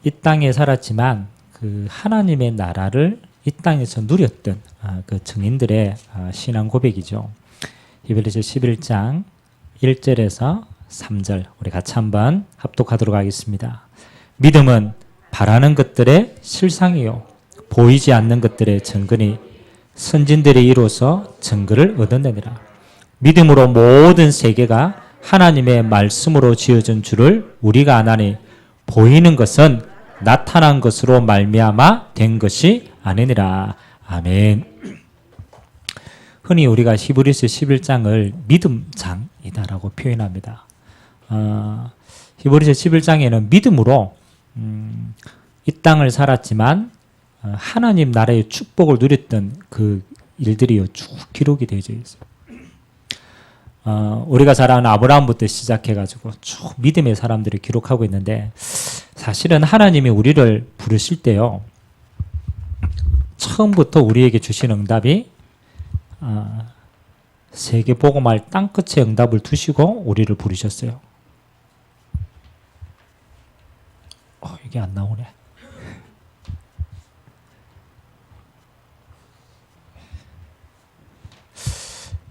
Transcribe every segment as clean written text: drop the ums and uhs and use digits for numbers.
이 땅에 살았지만 그 하나님의 나라를 이 땅에서 누렸던 그 증인들의 신앙 고백이죠. 히브리서 11장 1절에서 3절 우리 같이 한번 합독하도록 하겠습니다. 믿음은 바라는 것들의 실상이요 보이지 않는 것들의 증거니 선진들이 이로써 증거를 얻어내니라. 믿음으로 모든 세계가 하나님의 말씀으로 지어진 줄을 우리가 아나니 보이는 것은 나타난 것으로 말미암아 된 것이 아니니라. 아멘. 흔히 우리가 히브리서 11장을 믿음장이다라고 표현합니다. 히브리서 11장에는 믿음으로 이 땅을 살았지만 하나님 나라의 축복을 누렸던 그 일들이 쭉 기록이 되어 있어요. 우리가 잘 아는 아브라함부터 시작해가지고 쭉 믿음의 사람들이 기록하고 있는데 사실은 하나님이 우리를 부르실 때요. 처음부터 우리에게 주신 응답이 세계 복음할 땅끝에 응답을 두시고 우리를 부르셨어요. 이게 안 나오네.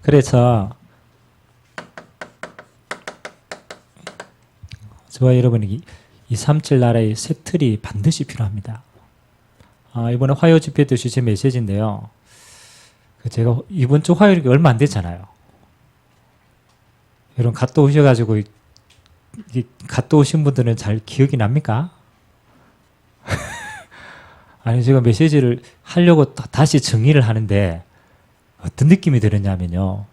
그래서 저와 여러분이 237 나라의 새 틀이 반드시 필요합니다. 이번에 화요 집회 때 주신 메시지인데요. 제가 이번 주 화요일이 얼마 안 됐잖아요. 여러분 갔다 오셔가지고 갔다 오신 분들은 잘 기억이 납니까? 아니 제가 메시지를 하려고 다시 정리를 하는데 어떤 느낌이 들었냐면요.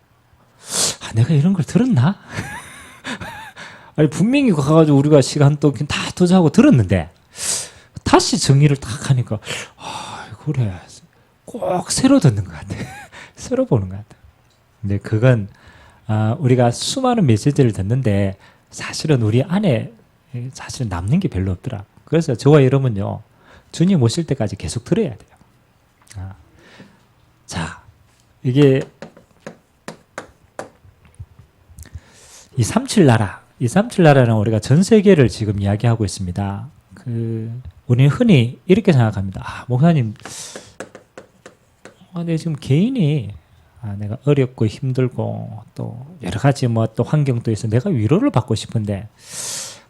내가 이런 걸 들었나? 아니 분명히 가가지고 우리가 시간 또 다 투자하고 들었는데 다시 정리를 딱 하니까 그래 꼭 새로 듣는 것 같아. 새로 보는 것 같아. 근데 그건 우리가 수많은 메시지를 듣는데 사실은 우리 안에 사실 남는 게 별로 없더라. 그래서 저와 여러분요 주님 오실 때까지 계속 들어야 돼요. 자, 이게 237 나라. 237 나라는 우리가 전 세계를 지금 이야기하고 있습니다. 우리는 흔히 이렇게 생각합니다. 목사님, 내 지금 개인이 내가 어렵고 힘들고 또 여러 가지 또 환경도 있어 내가 위로를 받고 싶은데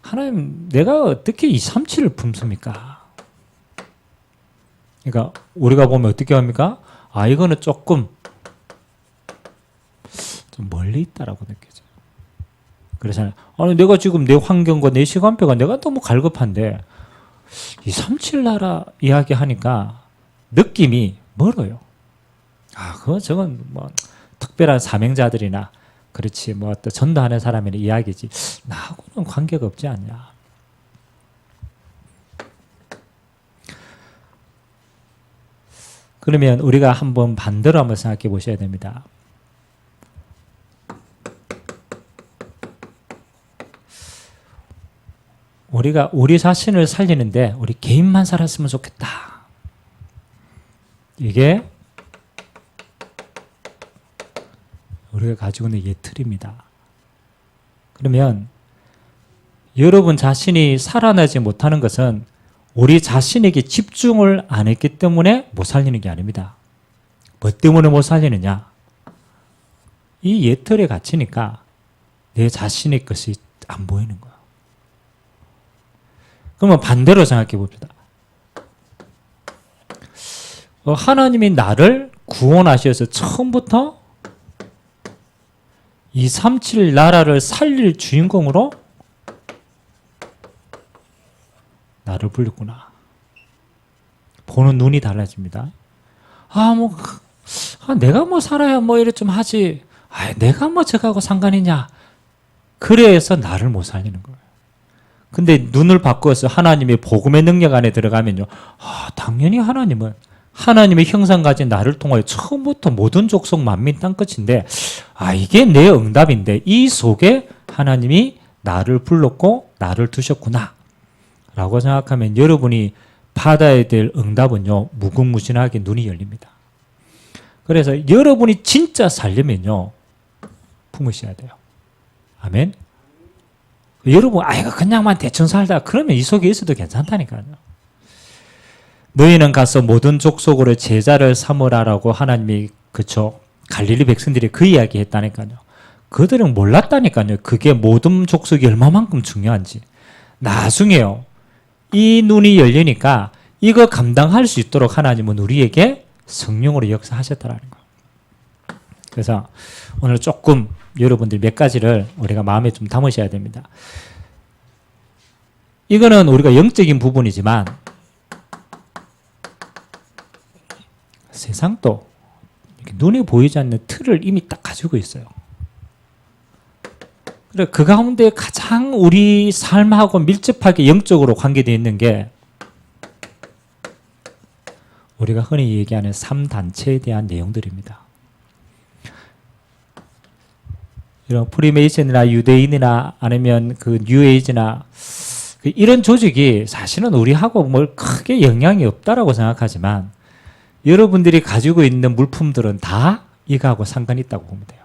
하나님 내가 어떻게 237을 품습니까? 그러니까 우리가 보면 어떻게 합니까? 이거는 조금 좀 멀리 있다라고 느껴져요. 그래서 내가 지금 내 환경과 내 시간표가 내가 너무 갈급한데 237 나라 이야기하니까 느낌이 멀어요. 저건 특별한 사명자들이나 그렇지 또 전도하는 사람의 이야기지 나하고는 관계가 없지 않냐. 그러면 우리가 한번 반대로 한번 생각해 보셔야 됩니다. 우리가 우리 자신을 살리는데 우리 개인만 살았으면 좋겠다. 이게 우리가 가지고 있는 예틀입니다. 그러면 여러분 자신이 살아나지 못하는 것은 우리 자신에게 집중을 안 했기 때문에 못 살리는 게 아닙니다. 뭐 때문에 못 살리느냐? 이 예틀에 갇히니까 내 자신의 것이 안 보이는 거야. 그러면 반대로 생각해 봅시다. 하나님이 나를 구원하셔서 처음부터 237 나라를 살릴 주인공으로 나를 불렀구나. 보는 눈이 달라집니다. 내가 살아야 이래 좀 하지. 내가 저거하고 상관이냐. 그래서 나를 못 살리는 거예요. 근데 눈을 바꿔서 하나님의 복음의 능력 안에 들어가면요. 당연히 하나님은 하나님의 형상 가진 나를 통하여 처음부터 모든 족속 만민 땅끝인데 이게 내 응답인데 이 속에 하나님이 나를 불렀고 나를 두셨구나 라고 생각하면 여러분이 받아야 될 응답은요 무궁무진하게 눈이 열립니다. 그래서 여러분이 진짜 살려면요 품으셔야 돼요. 아멘. 여러분, 이거 그냥만 대충 살다 그러면 이 속에 있어도 괜찮다니까요. 너희는 가서 모든 족속으로 제자를 삼으라라고 하나님이 그쵸 갈릴리 백성들이 그 이야기 했다니까요. 그들은 몰랐다니까요. 그게 모든 족속이 얼마만큼 중요한지. 나중에요. 이 눈이 열리니까 이거 감당할 수 있도록 하나님은 우리에게 성령으로 역사하셨다라는 거예요. 그래서 오늘 조금 여러분들 몇 가지를 우리가 마음에 좀 담으셔야 됩니다. 이거는 우리가 영적인 부분이지만 세상도 눈에 보이지 않는 틀을 이미 딱 가지고 있어요. 그래, 그 가운데 가장 우리 삶하고 밀접하게 영적으로 관계되어 있는 게 우리가 흔히 얘기하는 3단체에 대한 내용들입니다. 이런 프리메이슨이나 유대인이나 아니면 그 뉴에이지나 이런 조직이 사실은 우리하고 뭘 크게 영향이 없다라고 생각하지만 여러분들이 가지고 있는 물품들은 다 이거하고 상관이 있다고 보면 돼요.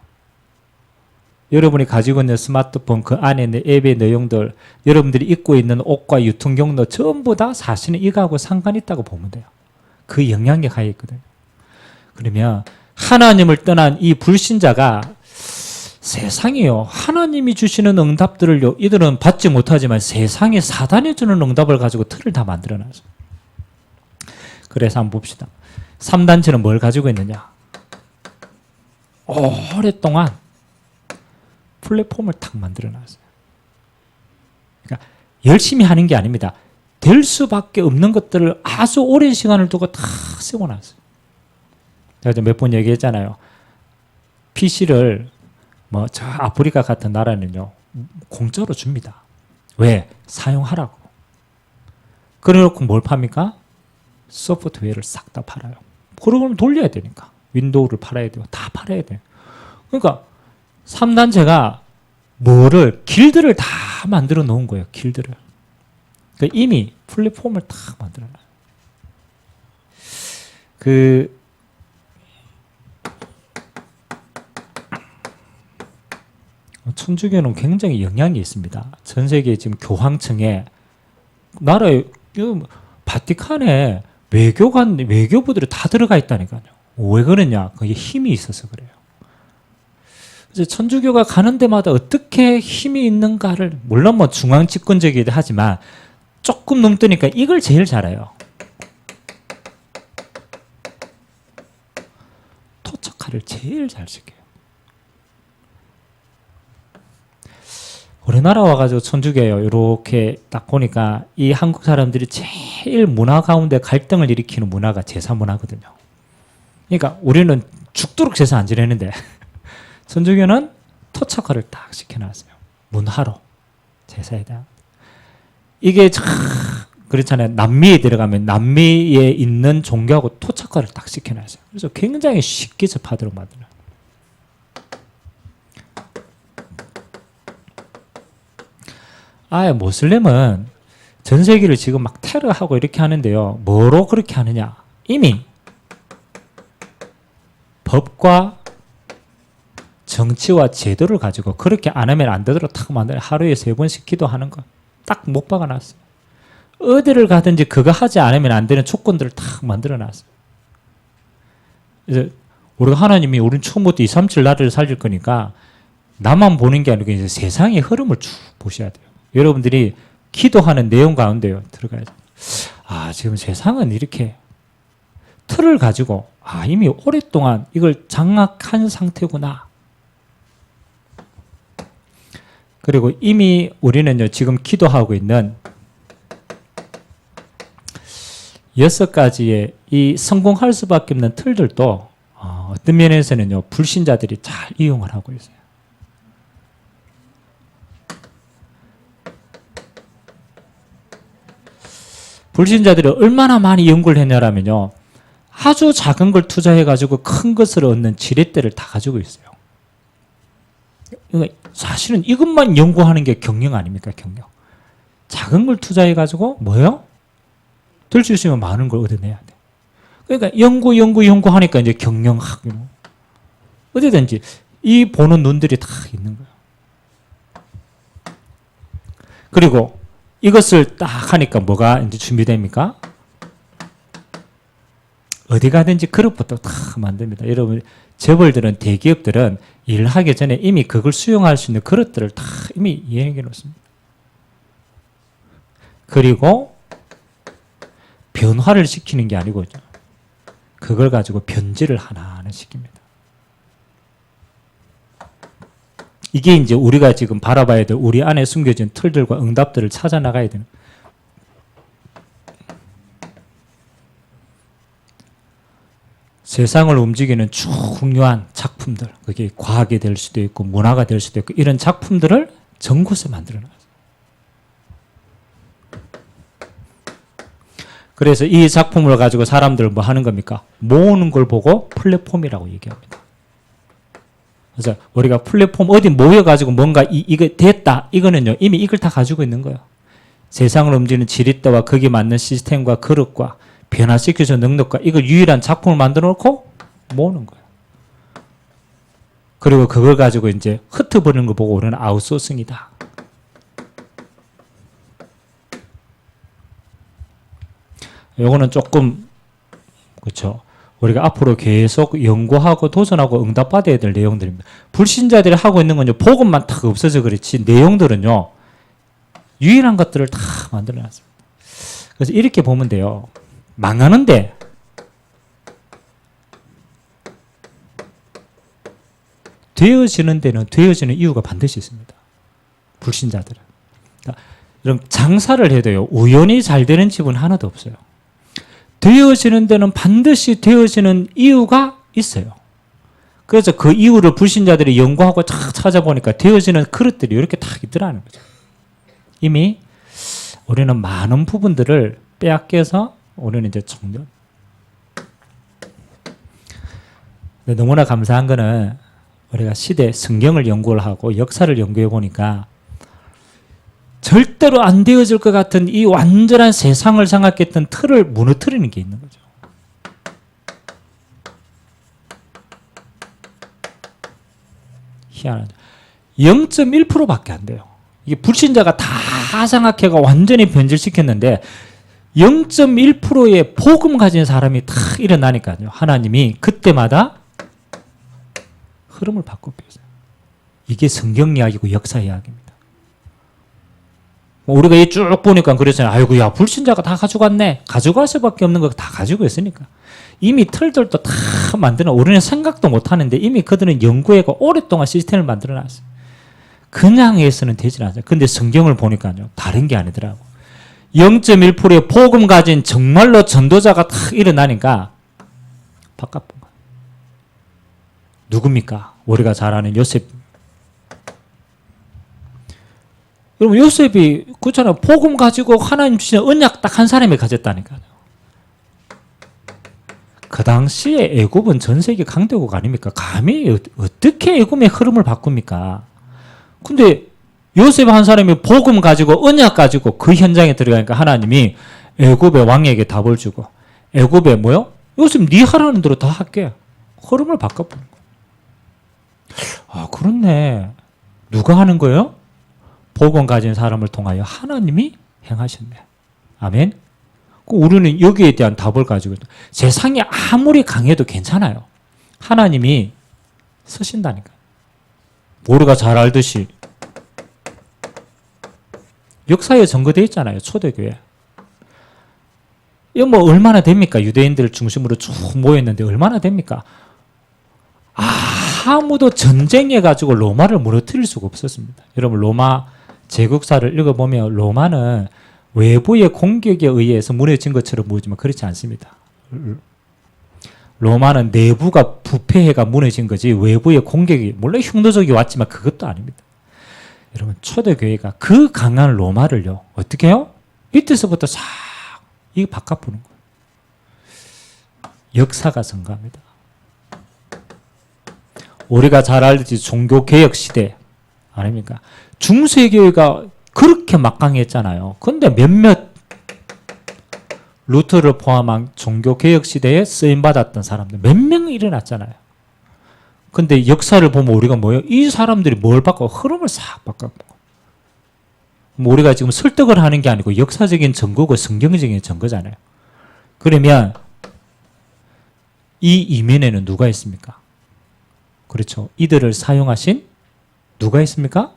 여러분이 가지고 있는 스마트폰 그 안에 있는 앱의 내용들, 여러분들이 입고 있는 옷과 유통 경로 전부 다 사실은 이거하고 상관이 있다고 보면 돼요. 그 영향력 하에 있거든요. 그러면 하나님을 떠난 이 불신자가 세상이요. 하나님이 주시는 응답들을요. 이들은 받지 못하지만 세상에 사단이 주는 응답을 가지고 틀을 다 만들어놨어요. 그래서 한번 봅시다. 3단체는 뭘 가지고 있느냐? 오랫동안 플랫폼을 탁 만들어놨어요. 그러니까 열심히 하는 게 아닙니다. 될 수밖에 없는 것들을 아주 오랜 시간을 두고 다 세워놨어요. 제가 몇 번 얘기했잖아요. PC를 저 아프리카 같은 나라는요 공짜로 줍니다. 왜? 사용하라고. 그래놓고 뭘 팝니까? 소프트웨어를 싹 다 팔아요. 그러면 돌려야 되니까. 윈도우를 팔아야 돼요. 다 팔아야 돼요. 그러니까 3단체가 길드를 다 만들어 놓은 거예요. 길드를. 그러니까 이미 플랫폼을 다 만들어 놔요. 천주교는 굉장히 영향이 있습니다. 전 세계 지금 교황청에 나라에 바티칸에 외교부들이 다 들어가 있다니까요. 왜 그러냐? 그게 힘이 있어서 그래요. 그래서 천주교가 가는 데마다 어떻게 힘이 있는가를 물론 중앙 집권적이기도 하지만 조금 넘더니까 이걸 제일 잘해요. 토착화를 제일 잘 시켜요. 우리나라 와가지고 천주교예요. 이렇게 딱 보니까 이 한국 사람들이 제일 문화 가운데 갈등을 일으키는 문화가 제사 문화거든요. 그러니까 우리는 죽도록 제사 안 지내는데 천주교는 토착화를 딱 시켜놨어요. 문화로 제사에 대한. 이게 그렇잖아요. 남미에 들어가면 남미에 있는 종교하고 토착화를 딱 시켜놨어요. 그래서 굉장히 쉽게 접하도록 만들어요. 모슬렘은 전 세계를 지금 막 테러하고 이렇게 하는데요. 뭐로 그렇게 하느냐? 이미 법과 정치와 제도를 가지고 그렇게 안 하면 안 되도록 탁 만들어 하루에 3번씩 기도하는 거 딱 못 박아놨어요. 어디를 가든지 그거 하지 않으면 안 되는 조건들을 탁 만들어놨어요. 그래서 우리가 하나님이 우리는 처음부터 237 나라를 살릴 거니까 나만 보는 게 아니고 이제 세상의 흐름을 쭉 보셔야 돼요. 여러분들이 기도하는 내용 가운데요 들어가야죠. 지금 세상은 이렇게 틀을 가지고 이미 오랫동안 이걸 장악한 상태구나. 그리고 이미 우리는요 지금 기도하고 있는 6가지의 이 성공할 수밖에 없는 틀들도 어떤 면에서는요 불신자들이 잘 이용을 하고 있어요. 불신자들이 얼마나 많이 연구를 했냐면요. 아주 작은 걸 투자해가지고 큰 것을 얻는 지렛대를 다 가지고 있어요. 사실은 이것만 연구하는 게 경영 아닙니까? 경영. 작은 걸 투자해가지고 뭐예요? 될 수 있으면 많은 걸 얻어내야 돼. 그러니까 연구하니까 이제 경영학. 어디든지 이 보는 눈들이 다 있는 거예요. 그리고 이것을 딱 하니까 뭐가 이제 준비됩니까? 어디 가든지 그릇부터 다 만듭니다. 여러분, 재벌들은, 대기업들은 일하기 전에 이미 그걸 수용할 수 있는 그릇들을 다 이미 이해해 놓습니다. 그리고 변화를 시키는 게 아니고 그걸 가지고 변질을 하나하나 시킵니다. 이게 이제 우리가 지금 바라봐야 될 우리 안에 숨겨진 틀들과 응답들을 찾아 나가야 되는. 세상을 움직이는 중요한 작품들, 그게 과학이 될 수도 있고 문화가 될 수도 있고 이런 작품들을 전곳에 만들어놨어요. 그래서 이 작품을 가지고 사람들을 뭐 하는 겁니까? 모으는 걸 보고 플랫폼이라고 얘기합니다. 그래서 우리가 플랫폼 어디 모여가지고 뭔가 이게 됐다. 이거는요, 이미 이걸 다 가지고 있는 거예요. 세상을 움직이는 지렛대와 거기에 맞는 시스템과 그릇과 변화시켜주는 능력과 이걸 유일한 작품을 만들어 놓고 모으는 거예요. 그리고 그걸 가지고 이제 흩어버리는 걸 보고 우리는 아웃소싱이다. 요거는 조금, 그렇죠. 우리가 앞으로 계속 연구하고 도전하고 응답받아야 될 내용들입니다. 불신자들이 하고 있는 건요, 복음만 딱 없어서 그렇지, 내용들은요, 유일한 것들을 다 만들어 놨습니다. 그래서 이렇게 보면 돼요. 망하는데, 되어지는 데는 되어지는 이유가 반드시 있습니다. 불신자들은. 그러니까 이런 장사를 해도요, 우연히 잘 되는 집은 하나도 없어요. 되어지는 데는 반드시 되어지는 이유가 있어요. 그래서 그 이유를 불신자들이 연구하고 찾아보니까 되어지는 그릇들이 이렇게 딱 있더라는 거죠. 이미 우리는 많은 부분들을 빼앗겨서 우리는 이제 청년. 너무나 감사한 거는 우리가 시대, 성경을 연구를 하고 역사를 연구해 보니까 절대로 안 되어질 것 같은 이 완전한 세상을 생각했던 틀을 무너뜨리는 게 있는 거죠. 희한하죠. 0.1%밖에 안 돼요. 이게 불신자가 다 생각해가 완전히 변질시켰는데 0.1%의 복음 가진 사람이 다 일어나니까요. 하나님이 그때마다 흐름을 바꿔버렸어요. 이게 성경 이야기고 역사 이야기입니다. 우리가 이 쭉 보니까 그랬잖아요. 아이고, 야, 불신자가 다 가져갔네. 가져갈 수밖에 없는 거 다 가지고 있으니까. 이미 틀들도 다 만드는, 우리는 생각도 못 하는데 이미 그들은 연구해가 오랫동안 시스템을 만들어 놨어요. 그냥 해서는 되지 않아요. 근데 성경을 보니까요, 다른 게 아니더라고. 0.1%의 복음 가진 정말로 전도자가 딱 일어나니까 바깥본 거예요. 누굽니까? 우리가 잘 아는 요셉. 여러분, 요셉이 그렇잖아요. 복음 가지고 하나님 주신 언약 딱 한 사람이 가졌다니까요. 그 당시에 애굽은 전 세계 강대국 아닙니까? 감히 어떻게 애굽의 흐름을 바꿉니까? 근데 요셉 한 사람이 복음 가지고 언약 가지고 그 현장에 들어가니까 하나님이 애굽의 왕에게 답을 주고, 애굽에 뭐요? 요셉 네 하라는 대로 다 할게. 흐름을 바꿔보는 거예요. 아, 그렇네. 누가 하는 거예요? 복음 가진 사람을 통하여 하나님이 행하셨네. 아멘. 우리는 여기에 대한 답을 가지고 있다. 세상이 아무리 강해도 괜찮아요. 하나님이 쓰신다니까. 우리가 잘 알듯이 역사에 증거되어 있잖아요. 초대교회. 이거 뭐 얼마나 됩니까? 유대인들을 중심으로 쭉 모였는데 얼마나 됩니까? 아무도 전쟁해가지고 로마를 무너뜨릴 수가 없었습니다. 여러분, 로마 제국사를 읽어보면 로마는 외부의 공격에 의해서 무너진 것처럼 보이지만 그렇지 않습니다. 로마는 내부가 부패해가 무너진 거지 외부의 공격이 물론 흉노적이 왔지만 그것도 아닙니다. 여러분, 초대교회가 그 강한 로마를요 어떻게 해요? 이때서부터 싹 이거 바꿔보는 거예요. 역사가 증가합니다. 우리가 잘 알듯이 종교개혁 시대 아닙니까? 중세교회가 그렇게 막강했잖아요. 그런데 몇몇 루터를 포함한 종교개혁 시대에 쓰임받았던 사람들 몇 명 일어났잖아요. 근데 역사를 보면 우리가 뭐예요? 이 사람들이 뭘 바꿔? 흐름을 싹 바꿔. 뭐 우리가 지금 설득을 하는 게 아니고 역사적인 증거고 성경적인 증거잖아요. 그러면 이 이면에는 누가 있습니까? 그렇죠. 이들을 사용하신 누가 있습니까?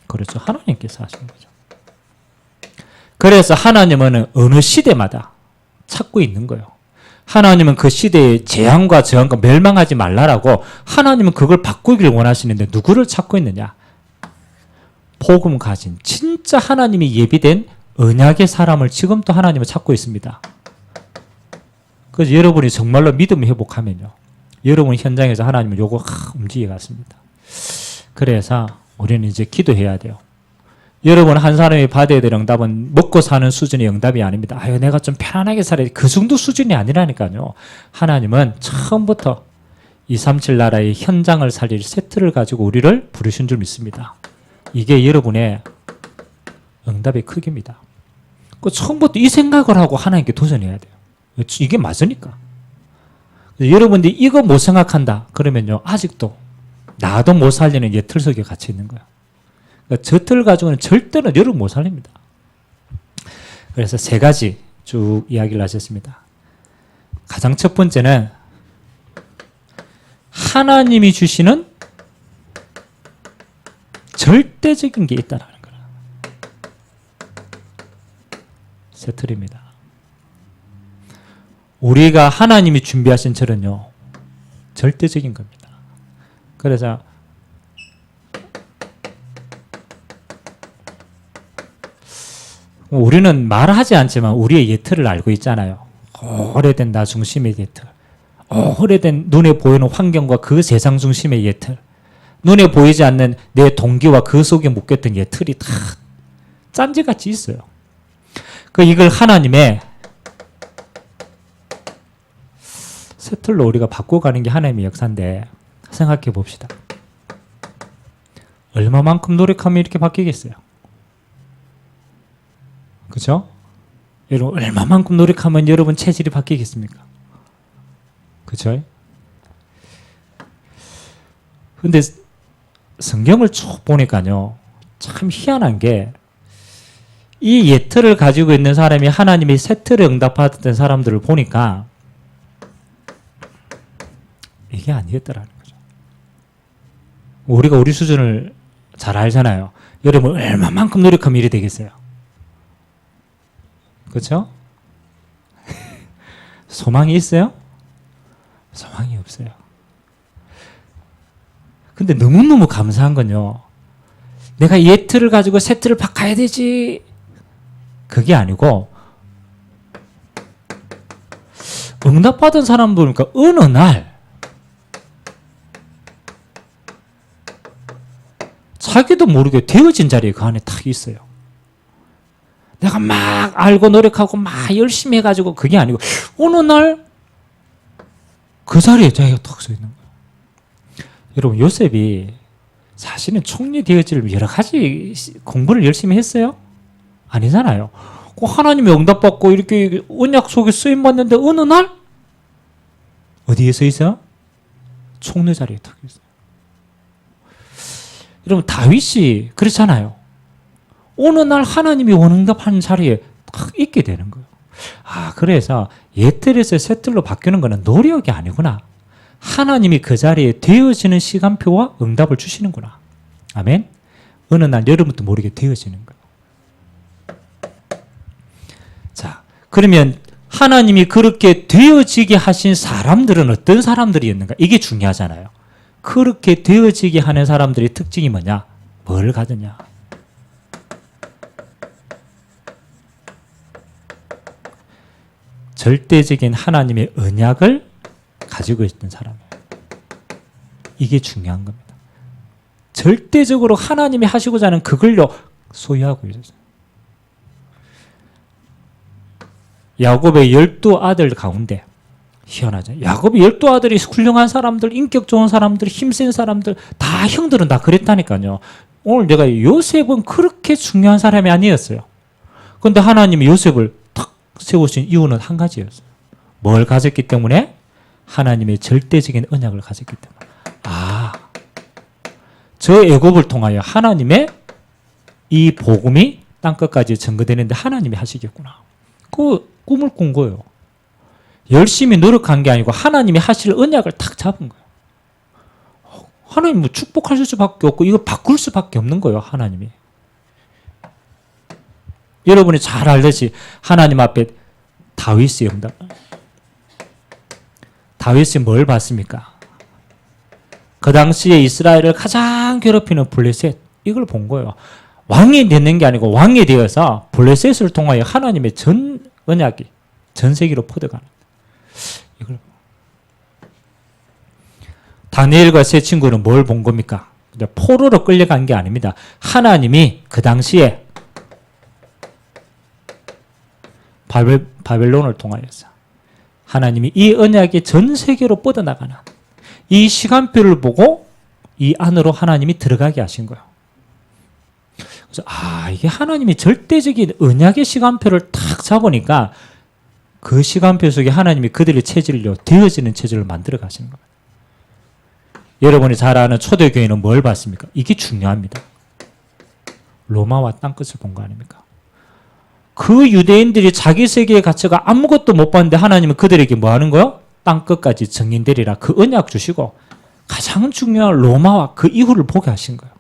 그렇죠. 하나님께서 하신 거죠. 그래서 하나님은 어느 시대마다 찾고 있는 거예요. 하나님은 그 시대의 재앙과 저항과 멸망하지 말라라고 하나님은 그걸 바꾸기를 원하시는데 누구를 찾고 있느냐? 복음 가진 진짜 하나님이 예비된 언약의 사람을 지금도 하나님은 찾고 있습니다. 그래서 여러분이 정말로 믿음 회복하면요, 여러분 현장에서 하나님은 요거 움직여 갔습니다. 그래서 우리는 이제 기도해야 돼요. 여러분 한 사람이 받아야 될 응답은 먹고 사는 수준의 응답이 아닙니다. 아유 내가 좀 편안하게 살아야 돼. 그 정도 수준이 아니라니까요. 하나님은 처음부터 237 나라의 현장을 살릴 세트를 가지고 우리를 부르신 줄 믿습니다. 이게 여러분의 응답의 크기입니다. 그 처음부터 이 생각을 하고 하나님께 도전해야 돼요. 이게 맞으니까. 여러분들이 이거 못 생각한다 그러면요 아직도 나도 못 살리는 이 틀 속에 갇혀 있는 거야. 그러니까 저 틀 가지고는 절대로 여러분 못 살립니다. 그래서 세 가지 쭉 이야기를 하셨습니다. 가장 첫 번째는 하나님이 주시는 절대적인 게 있다는 거라. 세 틀입니다. 우리가 하나님이 준비하신 절은요 절대적인 겁니다. 그래서 우리는 말하지 않지만 우리의 예틀을 알고 있잖아요. 오래된 나 중심의 예틀, 오래된 눈에 보이는 환경과 그 세상 중심의 예틀, 눈에 보이지 않는 내 동기와 그 속에 묶였던 예틀이 다 짠지같이 있어요. 이걸 하나님의 새 틀로 우리가 바꿔가는 게 하나님의 역사인데 생각해 봅시다. 얼마만큼 노력하면 이렇게 바뀌겠어요? 그죠? 여러분 얼마만큼 노력하면 여러분 체질이 바뀌겠습니까? 그죠? 근데 성경을 쭉 보니까요 참 희한한 게 이 예틀을 가지고 있는 사람이 하나님의 새 틀에 응답받았던 사람들을 보니까 이게 아니었더라는 거죠. 우리가 우리 수준을 잘 알잖아요. 여러분 얼마만큼 노력하면 이래 되겠어요? 그렇죠? 소망이 있어요? 소망이 없어요. 근데 너무너무 감사한 건요, 내가 예틀을 가지고 새 틀을 바꿔야 되지 그게 아니고 응답받은 사람 보니까 어느 날 자기도 모르게 되어진 자리에 그 안에 딱 있어요. 내가 막 알고 노력하고 막 열심히 해가지고 그게 아니고 어느 날 그 자리에 자기가 딱 서 있는 거예요. 여러분 요셉이 사실은 총리 되어질 여러 가지 공부를 열심히 했어요? 아니잖아요. 하나님의 응답받고 이렇게 언약 속에 쓰임받는데 어느 날 어디에 서 있어요? 총리 자리에 딱 있어요. 여러분 다윗이 그렇잖아요. 어느 날 하나님이 원응답하는 자리에 딱 있게 되는 거예요. 그래서 예틀에서 새 틀로 바뀌는 거는 노력이 아니구나. 하나님이 그 자리에 되어지는 시간표와 응답을 주시는구나. 아멘. 어느 날 여러분도 모르게 되어지는 거예요. 자, 그러면 하나님이 그렇게 되어지게 하신 사람들은 어떤 사람들이었는가? 이게 중요하잖아요. 그렇게 되어지게 하는 사람들의 특징이 뭐냐? 뭘 가졌냐? 절대적인 하나님의 언약을 가지고 있던 사람이에요. 이게 중요한 겁니다. 절대적으로 하나님이 하시고자 하는 그걸로 소유하고 있었어요. 야곱의 12아들 가운데 희한하죠. 야곱이 12아들이 훌륭한 사람들, 인격 좋은 사람들, 힘센 사람들, 다 형들은 다 그랬다니까요. 오늘 내가 요셉은 그렇게 중요한 사람이 아니었어요. 그런데 하나님이 요셉을 탁 세우신 이유는 한 가지였어요. 뭘 가졌기 때문에? 하나님의 절대적인 언약을 가졌기 때문에. 저 애굽을 통하여 하나님의 이 복음이 땅끝까지 전거되는데 하나님이 하시겠구나. 그 꿈을 꾼 거예요. 열심히 노력한 게 아니고 하나님이 하실 언약을 탁 잡은 거예요. 하나님 뭐 축복하실 수밖에 없고 이거 바꿀 수밖에 없는 거예요. 하나님이. 여러분이 잘 알듯이 하나님 앞에 다윗이 응답. 다윗이 뭘 봤습니까? 그 당시에 이스라엘을 가장 괴롭히는 블레셋, 이걸 본 거예요. 왕이 되는 게 아니고 왕이 되어서 블레셋을 통하여 하나님의 전 언약이 전 세계로 퍼져가는, 이걸. 다니엘과 세 친구는 뭘 본 겁니까? 포로로 끌려간 게 아닙니다. 하나님이 그 당시에 바벨론을 통하여서 하나님이 이 언약이 전 세계로 뻗어나가는 이 시간표를 보고 이 안으로 하나님이 들어가게 하신 거예요. 그래서 이게 하나님이 절대적인 언약의 시간표를 탁 잡으니까 그 시간표 속에 하나님이 그들의 체질로 되어지는 체질을 만들어 가시는 거예요. 여러분이 잘 아는 초대교회는 뭘 봤습니까? 이게 중요합니다. 로마와 땅끝을 본 거 아닙니까? 그 유대인들이 자기 세계의 가치가 아무것도 못 봤는데 하나님은 그들에게 뭐 하는 거요? 땅끝까지 증인되리라. 그 언약 주시고 가장 중요한 로마와 그 이후를 보게 하신 거예요.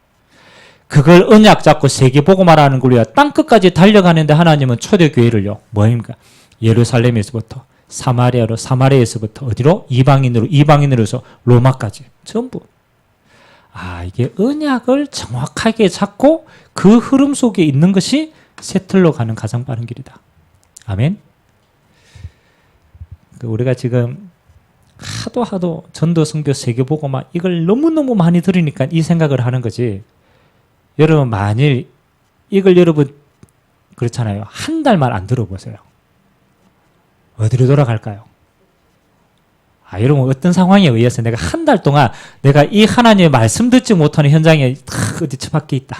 그걸 언약 잡고 세계 보고 말하는 걸로 땅끝까지 달려가는데 하나님은 초대교회를요. 뭐입니까? 예루살렘에서부터 사마리아로, 사마리아에서부터 어디로? 이방인으로서 로마까지 전부. 이게 언약을 정확하게 잡고 그 흐름 속에 있는 것이 세틀로 가는 가장 빠른 길이다. 아멘. 우리가 지금 하도 전도 선교 세계 보고 막 이걸 너무너무 많이 들으니까 이 생각을 하는 거지. 여러분 만일 이걸 여러분 그렇잖아요. 한 달만 안 들어보세요. 어디로 돌아갈까요? 여러분 어떤 상황에 의해서 내가 한 달 동안 내가 이 하나님의 말씀 듣지 못하는 현장에 어디 처박혀 있다.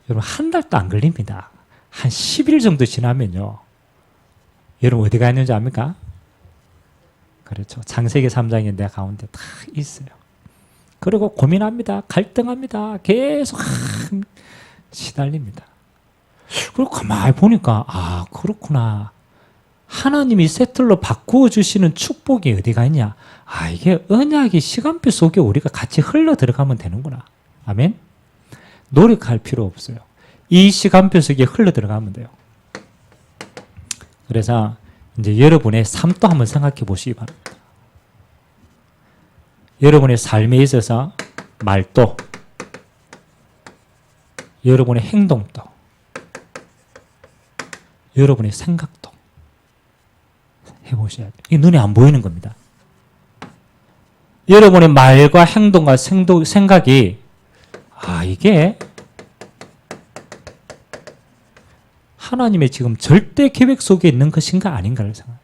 여러분 한 달도 안 걸립니다. 한 10일 정도 지나면요. 여러분 어디 가 있는지 압니까? 그렇죠. 창세기 3장에 내 가운데 다 있어요. 그리고 고민합니다. 갈등합니다. 계속 시달립니다. 그리고 가만히 보니까 그렇구나. 하나님이 세틀로 바꾸어 주시는 축복이 어디가 있냐? 이게 언약이 시간표 속에 우리가 같이 흘러 들어가면 되는구나. 아멘. 노력할 필요 없어요. 이 시간표 속에 흘러 들어가면 돼요. 그래서 이제 여러분의 삶도 한번 생각해 보시기 바랍니다. 여러분의 삶에 있어서 말도, 여러분의 행동도, 여러분의 생각도 해보셔야 돼요. 이게 눈에 안 보이는 겁니다. 여러분의 말과 행동과 생각이 이게 하나님의 지금 절대 계획 속에 있는 것인가 아닌가를 생각해요.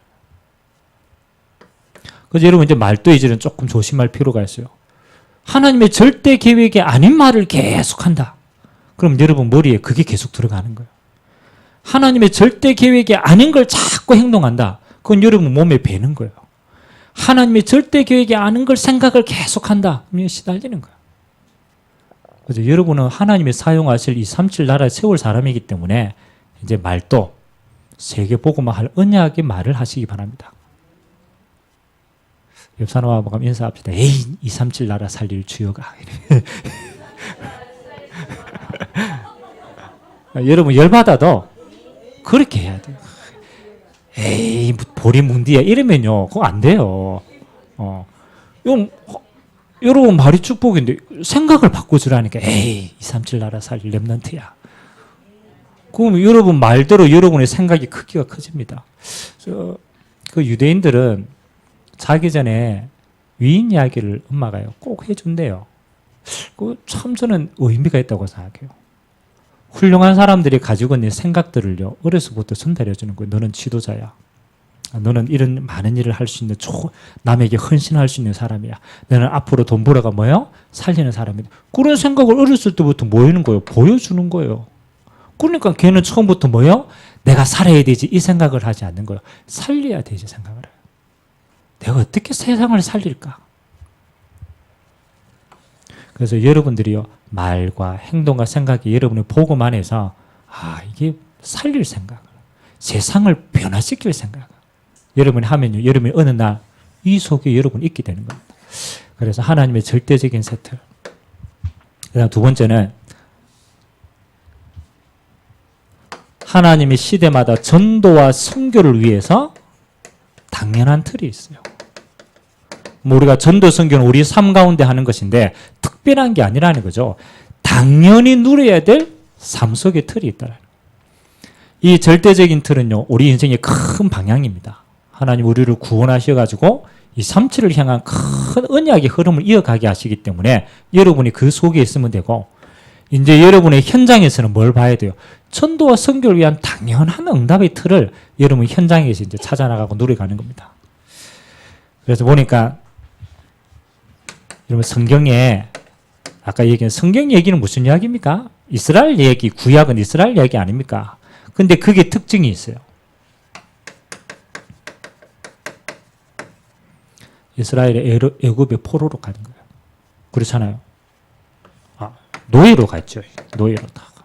그래서 여러분 이제 말도 이제는 조금 조심할 필요가 있어요. 하나님의 절대 계획이 아닌 말을 계속한다. 그럼 여러분 머리에 그게 계속 들어가는 거예요. 하나님의 절대 계획이 아닌 걸 자꾸 행동한다. 그건 여러분 몸에 배는 거예요. 하나님의 절대 계획이 아닌 걸 생각을 계속한다. 그러면 시달리는 거예요. 그래서 여러분은 하나님이 사용하실 이 3.7 나라에 세울 사람이기 때문에 이제 말도 세계 보고만 할 언약의 말을 하시기 바랍니다. 옆 사람하고 한번 인사합시다. 에이, 237 나라 살릴 주여가. 여러분 열받아도 그렇게 해야 돼요. 에이, 보리뭉디야 이러면요, 그거 안 돼요. 여러분 말이 축복인데 생각을 바꿔주라니까. 에이, 237 나라 살릴 렘넌트야. 그럼 여러분 말대로 여러분의 생각이 크기가 커집니다. 그 유대인들은 자기 전에 위인 이야기를 엄마가요 꼭 해준대요. 참 저는 의미가 있다고 생각해요. 훌륭한 사람들이 가지고 있는 생각들을요 어려서부터 전달해 주는 거예요. 너는 지도자야. 너는 이런 많은 일을 할 수 있는 남에게 헌신할 수 있는 사람이야. 너는 앞으로 돈 벌어가 뭐요? 살리는 사람이다. 그런 생각을 어렸을 때부터 뭐 하는 거예요? 보여주는 거예요. 그러니까 걔는 처음부터 뭐요? 내가 살아야 되지 이 생각을 하지 않는 거예요. 살려야 되지 생각을 해요. 내가 어떻게 세상을 살릴까? 그래서 여러분들이요, 말과 행동과 생각이 여러분의 복음 안에서 이게 살릴 생각, 세상을 변화시킬 생각 여러분이 하면요, 여러분이 어느 날 이 속에 여러분이 있게 되는 겁니다. 그래서 하나님의 절대적인 세트. 그다음 두 번째는 하나님이 시대마다 전도와 선교를 위해서 당연한 틀이 있어요. 우리가 전도 선교는 우리 삶 가운데 하는 것인데 특별한 게 아니라는 거죠. 당연히 누려야 될 삶 속의 틀이 있다는 거예요. 이 절대적인 틀은요, 우리 인생의 큰 방향입니다. 하나님 우리를 구원하셔가지고 이 삼치를 향한 큰 언약의 흐름을 이어가게 하시기 때문에 여러분이 그 속에 있으면 되고, 이제 여러분의 현장에서는 뭘 봐야 돼요? 전도와 선교를 위한 당연한 응답의 틀을 여러분 현장에서 이제 찾아나가고 누려가는 겁니다. 그래서 보니까 여러분 성경에 아까 얘기한 성경 얘기는 무슨 이야기입니까? 이스라엘 얘기, 구약은 이스라엘 얘기 아닙니까? 근데 그게 특징이 있어요. 이스라엘의 애굽의 포로로 가는 거예요. 그렇잖아요. 노예로 갔죠. 노예로다가.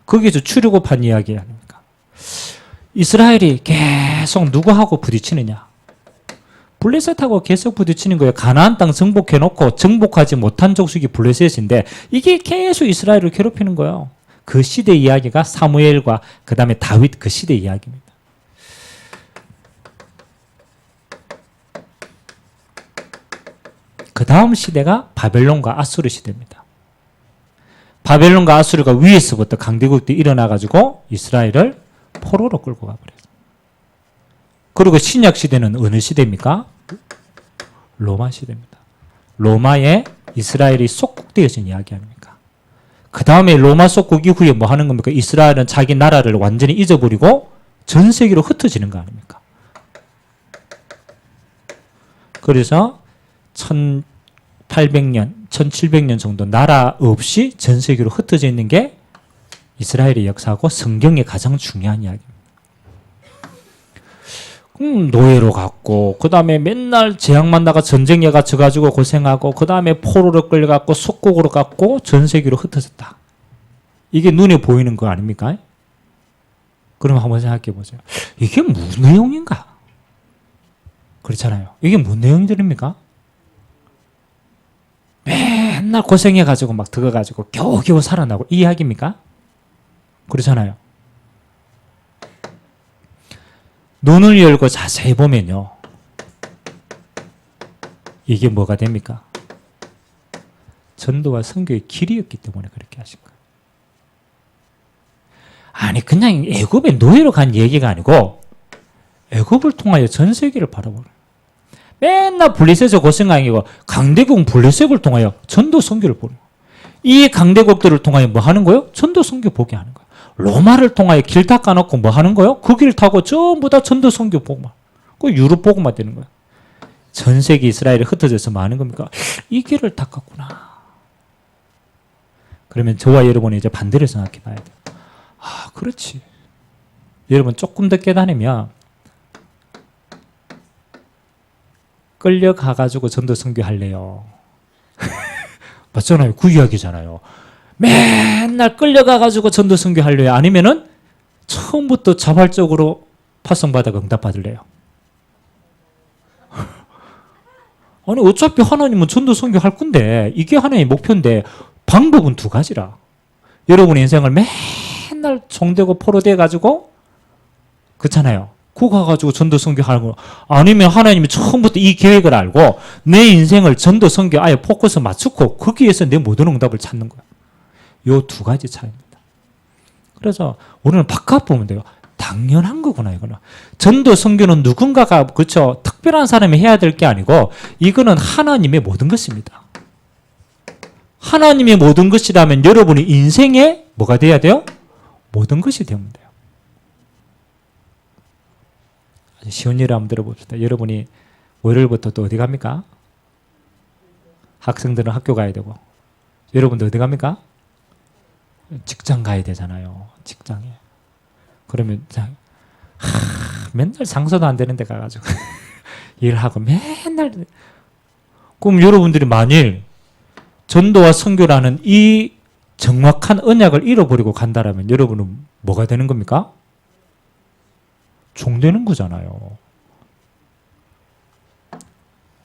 거기서 출애굽한 이야기 아닙니까? 이스라엘이 계속 누구하고 부딪히느냐? 블레셋하고 계속 부딪히는 거예요. 가나안 땅 정복해놓고 정복하지 못한 족속이 블레셋인데 이게 계속 이스라엘을 괴롭히는 거예요. 그 시대 이야기가 사무엘과 그 다음에 다윗 그 시대 이야기입니다. 그 다음 시대가 바벨론과 아수르 시대입니다. 바벨론과 아수르가 위에서부터 강대국들이 일어나가지고 이스라엘을 포로로 끌고 가버렸어요. 그리고 신약 시대는 어느 시대입니까? 로마 시대입니다. 로마에 이스라엘이 속국되어진 이야기 아닙니까? 그 다음에 로마 속국 이후에 뭐 하는 겁니까? 이스라엘은 자기 나라를 완전히 잊어버리고 전 세계로 흩어지는 거 아닙니까? 그래서 1800년, 1700년 정도 나라 없이 전 세계로 흩어져 있는 게 이스라엘의 역사고 성경의 가장 중요한 이야기입니다. 노예로 갔고 그 다음에 맨날 재앙만 나가 전쟁에 갇혀가지고 고생하고 그 다음에 포로로 끌려갔고 속국으로 갔고 전 세계로 흩어졌다. 이게 눈에 보이는 거 아닙니까? 그럼 한번 생각해 보세요. 이게 무슨 내용인가? 그렇잖아요. 이게 무슨 내용들입니까? 맨날 고생해가지고 막 들어가지고 겨우겨우 살아나고 이 이야기입니까? 그렇잖아요. 눈을 열고 자세히 보면요. 이게 뭐가 됩니까? 전도와 선교의 길이었기 때문에 그렇게 하신 거예요. 아니 그냥 애굽의 노예로 간 얘기가 아니고 애굽을 통하여 전 세계를 바라보는 맨날 블레셋에서 고생하고 강대국 블레셋을 통하여 전도 선교를 보는 거예요. 이 강대국들을 통하여 뭐 하는 거예요? 전도 선교 보게 하는 거예요. 로마를 통하여 길 닦아놓고 뭐 하는 거예요? 그 길 타고 전부 다 전도 선교 보고만. 그 유럽 보고만 되는 거예요. 전 세계 이스라엘이 흩어져서 뭐 하는 겁니까? 이 길을 닦았구나. 그러면 저와 여러분이 이제 반대로 생각해 봐야 돼요. 그렇지. 여러분 조금 더 깨달으면 끌려가가지고 전도 선교할래요. 맞잖아요. 그 이야기잖아요. 맨날 끌려가가지고 전도 선교할래요. 아니면은 처음부터 자발적으로 파송받아 응답받을래요. 아니 어차피 하나님은 전도 선교할 건데 이게 하나님의 목표인데 방법은 두 가지라. 여러분의 인생을 맨날 종되고 포로돼가지고 그렇잖아요. 그 가가지고 전도 선교하는 거 아니면 하나님이 처음부터 이 계획을 알고 내 인생을 전도 선교 아예 포커스 맞추고 거기에서 내 모든 응답을 찾는 거야. 요 두 가지 차이입니다. 그래서 우리는 바깥 보면 돼요. 당연한 거구나 이거는. 전도 선교는 누군가가 그렇죠 특별한 사람이 해야 될 게 아니고 이거는 하나님의 모든 것입니다. 하나님의 모든 것이라면 여러분이 인생에 뭐가 돼야 돼요? 모든 것이 되면 돼요. 쉬운 예를 한번 들어봅시다. 여러분이 월요일부터 또 어디 갑니까? 학생들은 학교 가야 되고 여러분도 어디 갑니까? 직장 가야 되잖아요. 직장에. 그러면 맨날 장소도 안 되는 데 가가지고 일하고 맨날 그럼 여러분들이 만일 전도와 선교라는 이 정확한 언약을 잃어버리고 간다라면 여러분은 뭐가 되는 겁니까? 종되는 거잖아요.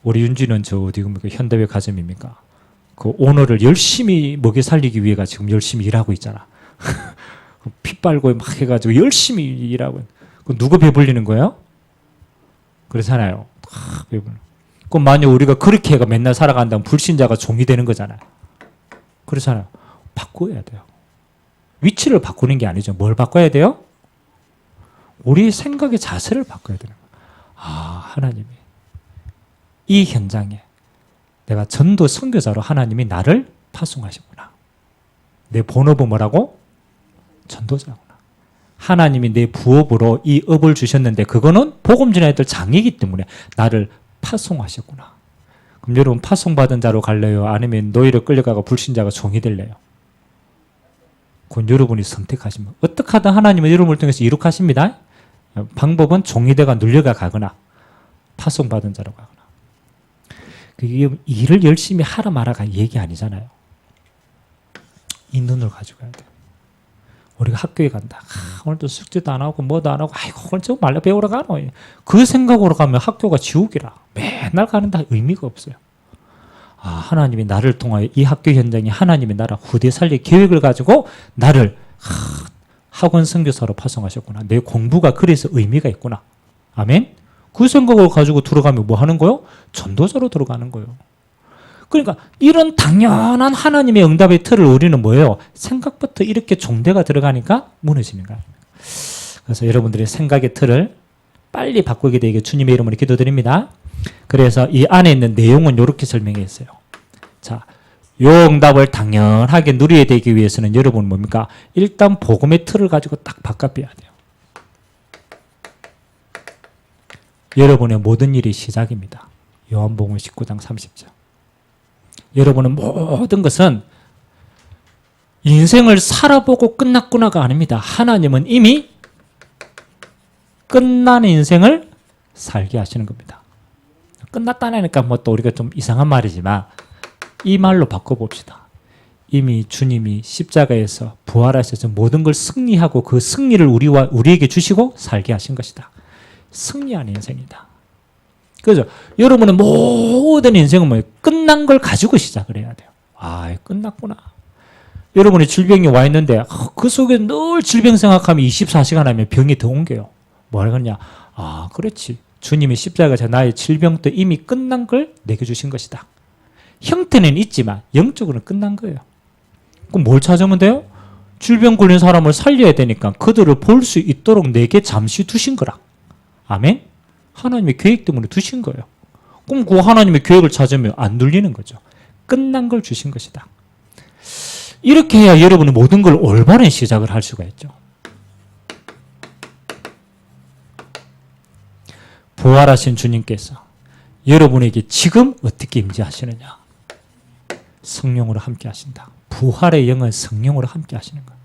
우리 윤지는 저 어디 겁니까? 현대백화점입니까? 그 오너를 열심히 먹여 살리기 위해가 지금 열심히 일하고 있잖아. 피 빨고 막 해가지고 열심히 일하고. 그 누구 배불리는 거예요? 그렇잖아요. 그럼 만약 우리가 그렇게 해가 맨날 살아간다면 불신자가 종이 되는 거잖아요. 그렇잖아요. 바꿔야 돼요. 위치를 바꾸는 게 아니죠. 뭘 바꿔야 돼요? 우리의 생각의 자세를 바꿔야 되는 거예요. 아, 하나님이 이 현장에 내가 전도 선교사로 하나님이 나를 파송하셨구나. 내 본업은 뭐라고? 전도자구나. 하나님이 내 부업으로 이 업을 주셨는데 그거는 복음 전해야 될 장이기 때문에 나를 파송하셨구나. 그럼 여러분 파송받은 자로 갈래요? 아니면 노예로 끌려가고 불신자가 종이 될래요? 그건 여러분이 선택하시면 어떻게 하든 하나님은 여러분을 통해서 이룩하십니다. 방법은 종이 되가 눌려가 가거나 파송받은 자로 가거나. 그게 일을 열심히 하라 마라가 얘기 아니잖아요. 이 눈을 가지고 가야 돼요. 우리가 학교에 간다. 오늘도 숙제도 안 하고 뭐도 안 하고 아이고 오늘 저 말로 배우러 가노. 그 생각으로 가면 학교가 지옥이라. 맨날 가는 다 의미가 없어요. 아, 하나님이 나를 통하여 이 학교 현장에 하나님이 나라 후대 살릴 계획을 가지고 나를 학원 선교사로 파송하셨구나. 내 공부가 그래서 의미가 있구나. 아멘. 그 생각을 가지고 들어가면 뭐 하는 거요? 전도자로 들어가는 거예요. 그러니까 이런 당연한 하나님의 응답의 틀을 우리는 뭐예요? 생각부터 이렇게 종대가 들어가니까 무너지는 거예요. 그래서 여러분들의 생각의 틀을 빨리 바꾸게 되게 주님의 이름으로 기도드립니다. 그래서 이 안에 있는 내용은 이렇게 설명했어요. 자, 요 응답을 당연하게 누리게 되기 위해서는 여러분 뭡니까? 일단 복음의 틀을 가지고 딱 바꿔야 돼요. 여러분의 모든 일이 시작입니다. 요한복음 19장 30절. 여러분은 모든 것은 인생을 살아보고 끝났구나가 아닙니다. 하나님은 이미 끝난 인생을 살게 하시는 겁니다. 끝났다니까 뭐 또 우리가 좀 이상한 말이지만 이 말로 바꿔봅시다. 이미 주님이 십자가에서 부활하셔서 모든 걸 승리하고 그 승리를 우리에게 주시고 살게 하신 것이다. 승리한 인생이다. 그죠? 여러분은 모든 인생은 뭐예요? 끝난 걸 가지고 시작을 해야 돼요. 아, 끝났구나. 여러분이 질병이 와 있는데 그 속에 늘 질병 생각하면 24시간 하면 병이 더 옮겨요. 뭐라 그러냐? 아, 그렇지. 주님이 십자가에서 나의 질병도 이미 끝난 걸 내게 주신 것이다. 형태는 있지만 영적으로는 끝난 거예요. 그럼 뭘 찾으면 돼요? 질병 걸린 사람을 살려야 되니까 그들을 볼 수 있도록 내게 잠시 두신 거라. 아멘? 하나님의 계획 때문에 두신 거예요. 그럼 그 하나님의 계획을 찾으면 안 눌리는 거죠. 끝난 걸 주신 것이다. 이렇게 해야 여러분은 모든 걸 올바른 시작을 할 수가 있죠. 부활하신 주님께서 여러분에게 지금 어떻게 임재하시느냐? 성령으로 함께 하신다. 부활의 영은 성령으로 함께 하시는 거예요.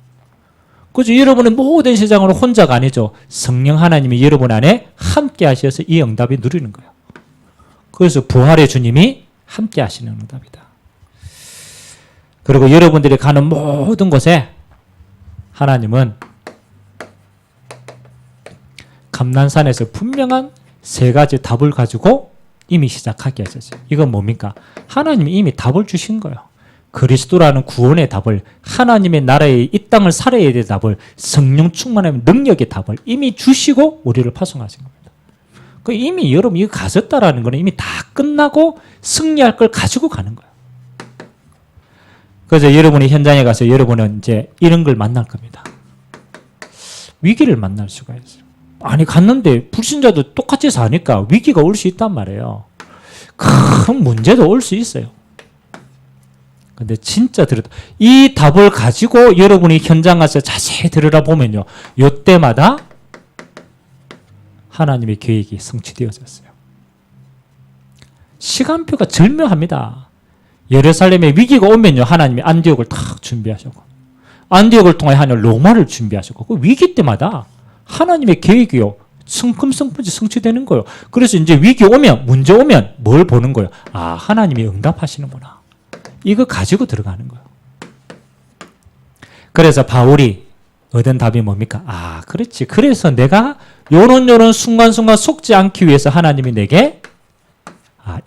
그죠? 여러분은 모든 세상으로 혼자가 아니죠. 성령 하나님이 여러분 안에 함께 하셔서 이 응답이 누리는 거예요. 그래서 부활의 주님이 함께 하시는 응답이다. 그리고 여러분들이 가는 모든 곳에 하나님은 감난산에서 분명한 세 가지 답을 가지고 이미 시작하게 하셨어요. 이건 뭡니까? 하나님이 이미 답을 주신 거예요. 그리스도라는 구원의 답을, 하나님의 나라의 이 땅을 살아야 될 답을, 성령 충만한 능력의 답을 이미 주시고 우리를 파송하신 겁니다. 그 이미 여러분 이거 가졌다라는 거는 이미 다 끝나고 승리할 걸 가지고 가는 거예요. 그래서 여러분이 현장에 가서 여러분은 이제 이런 걸 만날 겁니다. 위기를 만날 수가 있어요. 아니 갔는데 불신자도 똑같이 사니까 위기가 올 수 있단 말이에요. 큰 문제도 올 수 있어요. 근데 진짜 이 답을 가지고 여러분이 현장 가서 자세히 들여다보면요. 이때마다 하나님의 계획이 성취되어졌어요. 시간표가 절묘합니다. 예루살렘에 위기가 오면요. 하나님이 안디옥을 탁 준비하셨고 안디옥을 통해 하나님 로마를 준비하셨고 그 위기 때마다 하나님의 계획이요. 성큼성큼지 성취되는 거예요. 그래서 이제 위기 오면 문제 오면 뭘 보는 거예요? 아, 하나님이 응답하시는구나. 이거 가지고 들어가는 거예요. 그래서 바울이 얻은 답이 뭡니까? 아, 그렇지. 그래서 내가 요런 순간순간 속지 않기 위해서 하나님이 내게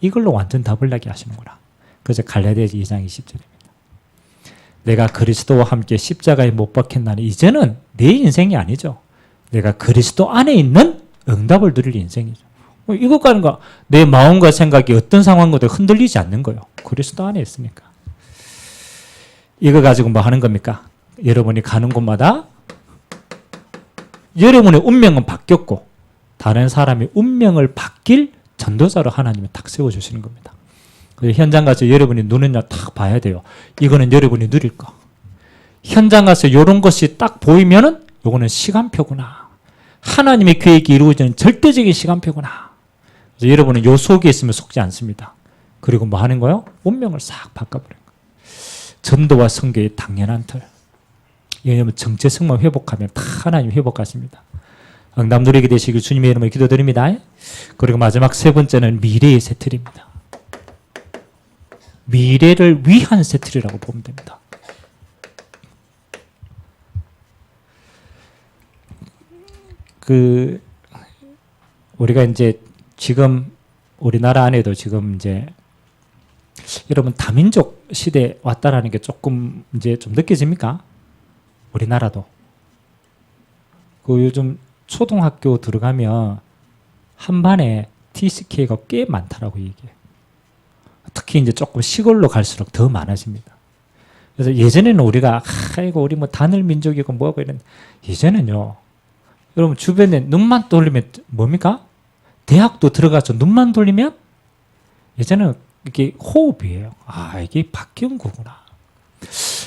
이걸로 완전 답을 나게 하시는구나. 그래서 갈라디아서 2장 20절입니다. 내가 그리스도와 함께 십자가에 못 박혔나니 이제는 내 인생이 아니죠. 내가 그리스도 안에 있는 응답을 누릴 인생이죠. 이것과는 내 마음과 생각이 어떤 상황과도 흔들리지 않는 거예요. 그리스도 안에 있으니까. 이거 가지고 뭐 하는 겁니까? 여러분이 가는 곳마다 여러분의 운명은 바뀌었고 다른 사람의 운명을 바뀔 전도자로 하나님이 딱 세워주시는 겁니다. 그래서 현장 가서 여러분이 눈을 딱 봐야 돼요. 이거는 여러분이 누릴 거. 현장 가서 이런 것이 딱 보이면은 이거는 시간표구나. 하나님의 계획이 이루어지는 절대적인 시간표구나. 그래서 여러분은 요 속에 있으면 속지 않습니다. 그리고 뭐 하는 거예요? 운명을 싹 바꿔버리는 거예요. 전도와 선교의 당연한 틀. 왜냐하면 정체성만 회복하면 다 하나님 회복하십니다. 응답 누리게 되시길 주님의 이름으로 기도드립니다. 그리고 마지막 세 번째는 미래의 세틀입니다. 미래를 위한 세틀이라고 보면 됩니다. 우리가 이제 지금 우리나라 안에도 지금 이제 여러분 다민족 시대 왔다라는 게 조금 이제 좀 느껴집니까? 우리나라도. 요즘 초등학교 들어가면 한 반에 TCK가 꽤 많다라고 얘기해요. 특히 이제 조금 시골로 갈수록 더 많아집니다. 그래서 예전에는 우리가 이거 우리 뭐 단일 민족이고 뭐고 이런 이제는요. 여러분 주변에 눈만 돌리면 뭡니까? 대학도 들어가서 눈만 돌리면 예전에는 이게 호흡이에요. 이게 바뀐 거구나.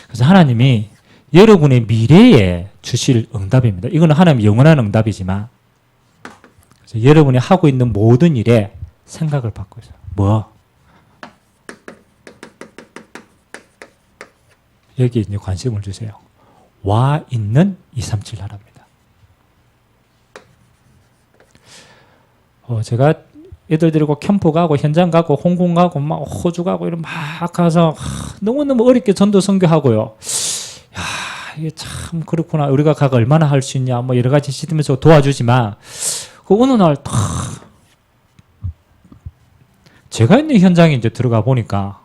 그래서 하나님이 여러분의 미래에 주실 응답입니다. 이거는 하나님의 영원한 응답이지만 여러분이 하고 있는 모든 일에 생각을 바꿔요. 뭐? 여기에 이제 관심을 주세요. 와 있는 237 나라입니다. 제가 애들 데리고 캠프 가고 현장 가고 홍콩 가고 막 호주 가고 이런 막 가서 너무너무 어렵게 전도 선교하고요. 이게 참 그렇구나. 우리가 가가 얼마나 할 수 있냐. 뭐 여러 가지 시도면서 도와주지만 어느 날 딱 제가 있는 현장에 이제 들어가 보니까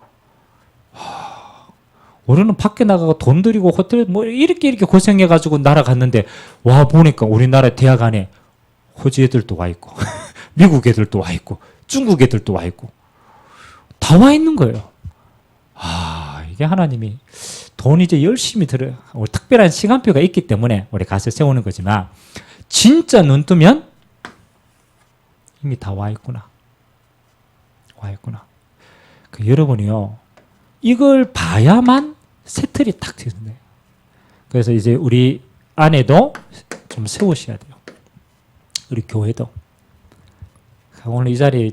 우리는 밖에 나가고 돈 들이고 호텔 뭐 이렇게 고생해가지고 날아갔는데 와 보니까 우리나라 대학 안에 호주 애들도 와 있고 미국 애들도 와 있고 중국 애들도 와 있고 다 와 있는 거예요. 이게 하나님이 돈 이제 열심히 들어요. 특별한 시간표가 있기 때문에 우리 가서 세우는 거지만 진짜 눈 뜨면 이미 다 와 있구나. 와 있구나. 여러분이요. 이걸 봐야만 세틀이 딱 되는데. 그래서 이제 우리 안에도 좀 세우셔야 돼요. 우리 교회도. 오늘 이 자리에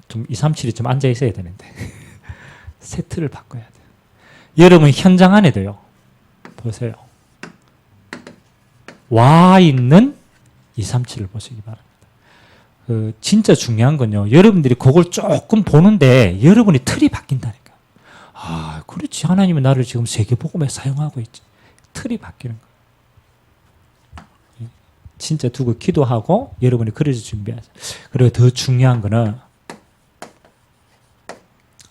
좀 237이 좀 앉아 있어야 되는데. 세틀을 바꿔야 돼요. 여러분 현장 안에도요. 보세요. 와 있는 237을 보시기 바랍니다. 진짜 중요한 건요. 여러분들이 그걸 조금 보는데 여러분이 틀이 바뀐다니까. 그렇지. 하나님은 나를 지금 세계복음에 사용하고 있지. 틀이 바뀌는 거예요. 진짜 두고 기도하고 여러분이 그래서 준비하세요. 그리고 더 중요한 거는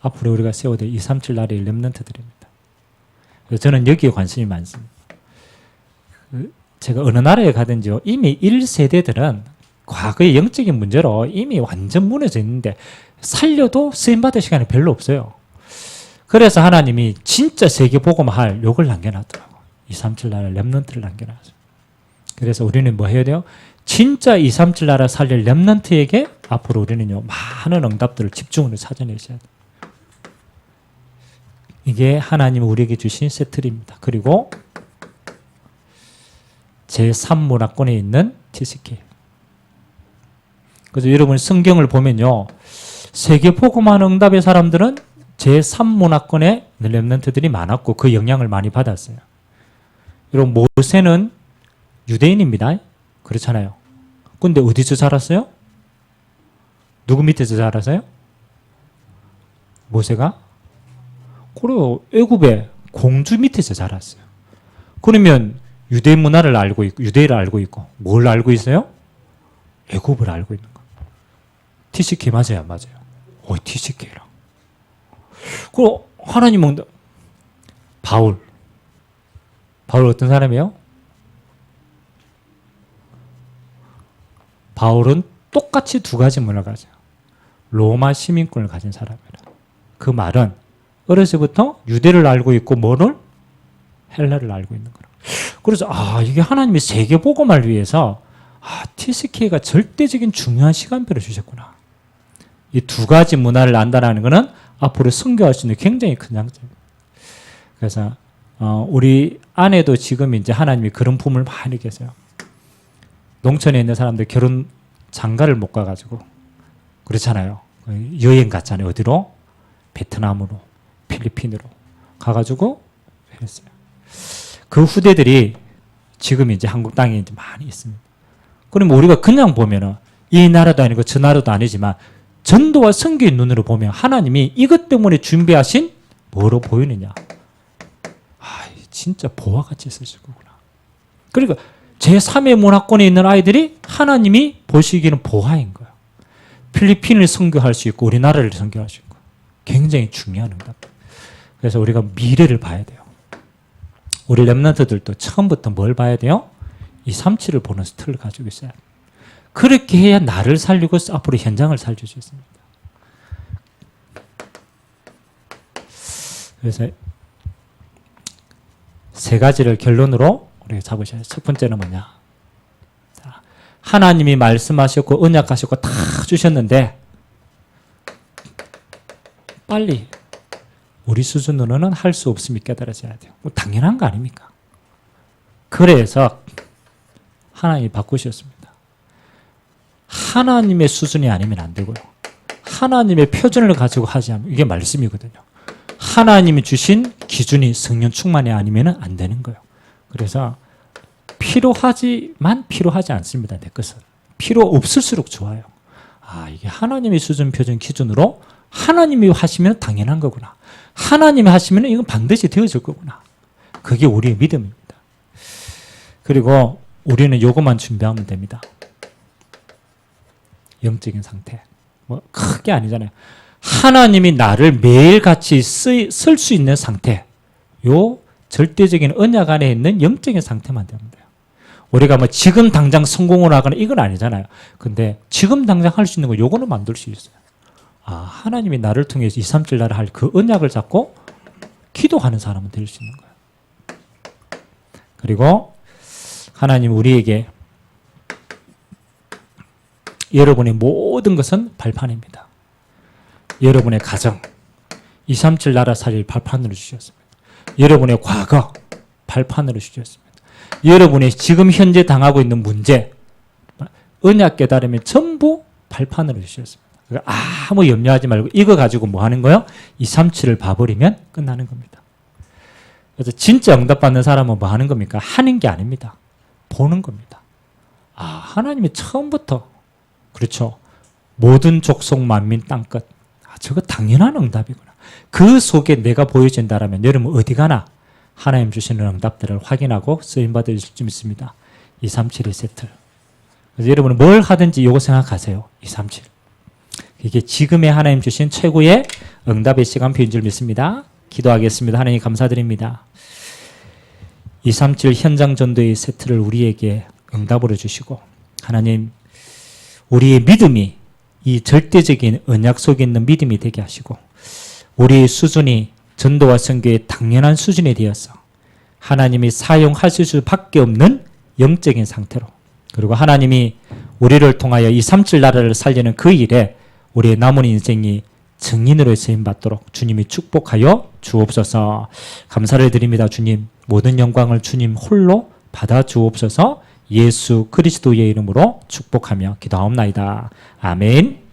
앞으로 우리가 세워야 될 237 나라의 렘넌트들입니다. 저는 여기에 관심이 많습니다. 제가 어느 나라에 가든지요. 이미 1세대들은 과거의 영적인 문제로 이미 완전 무너져 있는데 살려도 쓰임받을 시간이 별로 없어요. 그래서 하나님이 진짜 세계복음할 요걸 남겨놨더라고요. 237 나라 렘넌트를 남겨놨어요. 그래서 우리는 뭐 해야 돼요? 진짜 237 나라 살릴 렘넌트에게 앞으로 우리는요. 많은 응답들을 집중으로 찾아내셔야 돼요. 이게 하나님이 우리에게 주신 세틀입니다. 그리고 제3문화권에 있는 TCK. 그래서 여러분 성경을 보면요. 세계복음한 응답의 사람들은 제3문화권의 렘넌트들이 많았고 그 영향을 많이 받았어요. 여러분 모세는 유대인입니다. 그렇잖아요. 근데 어디서 자랐어요? 누구 밑에서 자랐어요? 모세가? 그래요. 애굽의 공주 밑에서 자랐어요. 그러면 유대 문화를 알고 있고, 유대를 알고 있고, 뭘 알고 있어요? 애굽을 알고 있는 거. TCK 맞아요, 안 맞아요? TCK랑. 그럼 하나님은 바울 어떤 사람이에요? 바울은 똑같이 두 가지 문화를 가져요. 로마 시민권을 가진 사람이라. 그 말은 어렸을 때부터 유대를 알고 있고 뭐를? 헬라를 알고 있는 거라. 그래서 이게 하나님이 세계 복음을 위해서 TCK가 절대적인 중요한 시간표를 주셨구나. 이 두 가지 문화를 안다라는 것은 앞으로 선교할 수 있는 굉장히 큰 장점입니다. 그래서 우리 안에도 지금 이제 하나님이 그런 품을 많이 계세요. 농촌에 있는 사람들 결혼 장가를 못 가가지고 그렇잖아요. 여행 갔잖아요. 어디로? 베트남으로, 필리핀으로 가가지고 했어요. 그 후대들이 지금 이제 한국 땅에 이제 많이 있습니다. 그럼 우리가 그냥 보면은 이 나라도 아니고 저 나라도 아니지만 전도와 선교의 눈으로 보면 하나님이 이것 때문에 준비하신 뭐로 보이느냐? 진짜 보화같이 쓰실 거구나. 그러니까 제3의 문화권에 있는 아이들이 하나님이 보시기에는 보화인 거예요. 필리핀을 선교할 수 있고 우리나라를 선교할 수 있고 굉장히 중요한 응답. 그래서 우리가 미래를 봐야 돼요. 우리 랩런트들도 처음부터 뭘 봐야 돼요? 237을 보는 스타일을 가지고 있어야 돼요. 그렇게 해야 나를 살리고 앞으로 현장을 살릴 수 있습니다. 그래서 세 가지를 결론으로 우리가 잡으셔야 돼요. 첫 번째는 뭐냐? 하나님이 말씀하셨고 언약하셨고 다 주셨는데 빨리 우리 수준으로는 할 수 없음이 깨달아져야 돼요. 당연한 거 아닙니까? 그래서 하나님이 바꾸셨습니다. 하나님의 수준이 아니면 안 되고요. 하나님의 표준을 가지고 하지 않으면 이게 말씀이거든요. 하나님이 주신 기준이 성령 충만이 아니면 안 되는 거예요. 그래서 필요하지만 필요하지 않습니다. 내 것은. 필요 없을수록 좋아요. 이게 하나님의 수준, 표준, 기준으로 하나님이 하시면 당연한 거구나. 하나님이 하시면 이건 반드시 되어질 거구나. 그게 우리의 믿음입니다. 그리고 우리는 요것만 준비하면 됩니다. 영적인 상태. 뭐 크게 아니잖아요. 하나님이 나를 매일같이 쓸 수 있는 상태. 요 절대적인 언약 안에 있는 영적인 상태만 되면 돼요. 우리가 뭐 지금 당장 성공을 하거나 이건 아니잖아요. 근데 지금 당장 할 수 있는 거 요거는 만들 수 있어요. 하나님이 나를 통해서 237 나를 할 그 언약을 잡고 기도하는 사람은 될 수 있는 거예요. 그리고 하나님 우리에게 여러분의 모든 것은 발판입니다. 여러분의 가정, 237 나라 살릴 발판으로 주셨습니다. 여러분의 과거, 발판으로 주셨습니다. 여러분이 지금 현재 당하고 있는 문제, 언약 깨달으면 전부 발판으로 주셨습니다. 그러니까 아무 염려하지 말고 이거 가지고 뭐 하는 거예요? 237을 봐버리면 끝나는 겁니다. 그래서 진짜 응답받는 사람은 뭐 하는 겁니까? 하는 게 아닙니다. 보는 겁니다. 하나님이 처음부터 그렇죠. 모든 족속 만민 땅끝. 저거 당연한 응답이구나. 그 속에 내가 보여진다라면 여러분 어디 가나 하나님 주시는 응답들을 확인하고 쓰임받을 수 있습니다. 237의 세틀. 그래서 여러분은 뭘 하든지 이거 생각하세요. 237. 이게 지금의 하나님 주신 최고의 응답의 시간표인 줄 믿습니다. 기도하겠습니다. 하나님 감사드립니다. 237 현장 전도의 세트를 우리에게 응답으로 주시고 하나님 우리의 믿음이 이 절대적인 언약 속에 있는 믿음이 되게 하시고 우리의 수준이 전도와 선교의 당연한 수준이 되어서 하나님이 사용하실 수밖에 없는 영적인 상태로 그리고 하나님이 우리를 통하여 237 나라를 살리는 그 일에 우리의 남은 인생이 증인으로 쓰임받도록 주님이 축복하여 주옵소서. 감사를 드립니다. 주님 모든 영광을 주님 홀로 받아 주옵소서. 예수 그리스도의 이름으로 축복하며 기도하옵나이다. 아멘.